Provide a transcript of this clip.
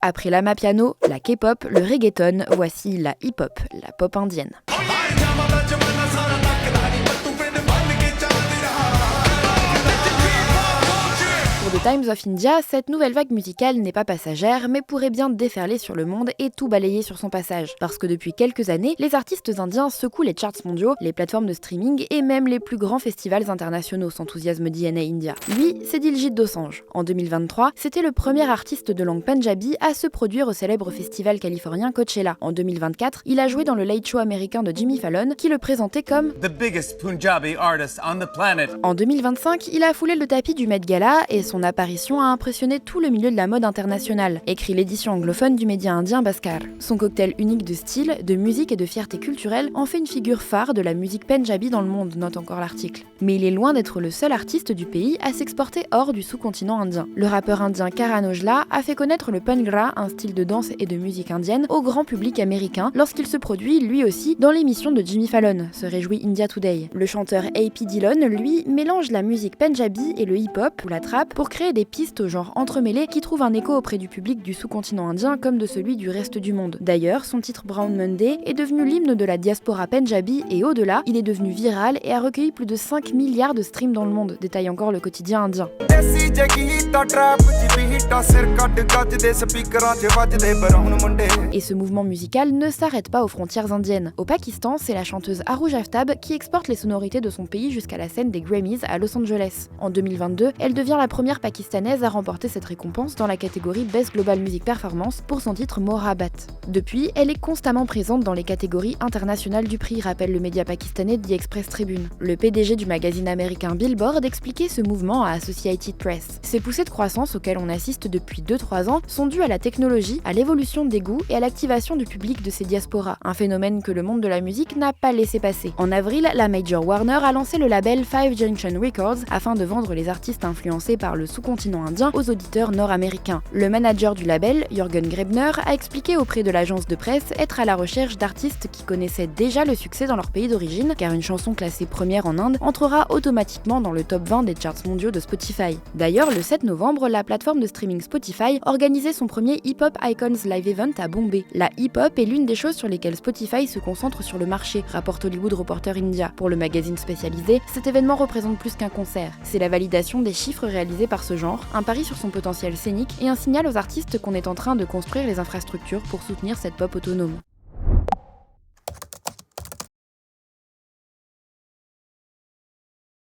Après l'amapiano, la K-pop, le reggaeton, voici la hip-hop, la pop indienne. Pour The Times of India, cette nouvelle vague musicale n'est pas passagère, mais pourrait bien déferler sur le monde et tout balayer sur son passage. Parce que depuis quelques années, les artistes indiens secouent les charts mondiaux, les plateformes de streaming et même les plus grands festivals internationaux, s'enthousiasme DNA India. Lui, c'est Diljit Dosanjh. En 2023, c'était le premier artiste de langue punjabi à se produire au célèbre festival californien Coachella. En 2024, il a joué dans le Late Show américain de Jimmy Fallon, qui le présentait comme The biggest Punjabi artist on the planet. En 2025, il a foulé le tapis du Met Gala et son apparition a impressionné tout le milieu de la mode internationale, écrit l'édition anglophone du média indien Bhaskar. Son cocktail unique de style, de musique et de fierté culturelle en fait une figure phare de la musique punjabi dans le monde, note encore l'article. Mais il est loin d'être le seul artiste du pays à s'exporter hors du sous-continent indien. Le rappeur indien Karan Aujla a fait connaître le Bhangra, un style de danse et de musique indienne, au grand public américain lorsqu'il se produit lui aussi dans l'émission de Jimmy Fallon, se réjouit India Today. Le chanteur A.P. Dillon, lui, mélange la musique punjabi et le hip-hop ou la trap pour créer des pistes au genre entremêlés qui trouvent un écho auprès du public du sous-continent indien comme de celui du reste du monde. D'ailleurs, son titre Brown Monday est devenu l'hymne de la diaspora punjabi et au-delà, il est devenu viral et a recueilli plus de 5 milliards de streams dans le monde, détaille encore le quotidien indien. Et ce mouvement musical ne s'arrête pas aux frontières indiennes. Au Pakistan, c'est la chanteuse Arooj Aftab qui exporte les sonorités de son pays jusqu'à la scène des Grammys à Los Angeles. En 2022, elle devient la première pakistanaise à remporter cette récompense dans la catégorie Best Global Music Performance pour son titre Mohabbat. Depuis, elle est constamment présente dans les catégories internationales du prix, rappelle le média pakistanais The Express Tribune. Le PDG du magazine américain Billboard expliquait ce mouvement à Associated Press. Ces poussées de croissance auxquelles on assiste depuis 2-3 ans sont dues à la technologie, à l'évolution des goûts et à l'activation du public de ces diasporas, un phénomène que le monde de la musique n'a pas laissé passer. En avril, la major Warner a lancé le label Five Junction Records afin de vendre les artistes influencés par le sous-continent indien aux auditeurs nord-américains. Le manager du label, Jürgen Grebner, a expliqué auprès de l'agence de presse être à la recherche d'artistes qui connaissaient déjà le succès dans leur pays d'origine, car une chanson classée première en Inde entrera automatiquement dans le top 20 des charts mondiaux de Spotify. D'ailleurs, le 7 novembre, la plateforme de streaming Spotify organisait son premier Hip Hop Icons Live Event à Bombay. La hip-hop est l'une des choses sur lesquelles Spotify se concentre sur le marché, rapporte Hollywood Reporter India. Pour le magazine spécialisé, cet événement représente plus qu'un concert. C'est la validation des chiffres réalisés par ce genre, un pari sur son potentiel scénique et un signal aux artistes qu'on est en train de construire les infrastructures pour soutenir cette pop autonome.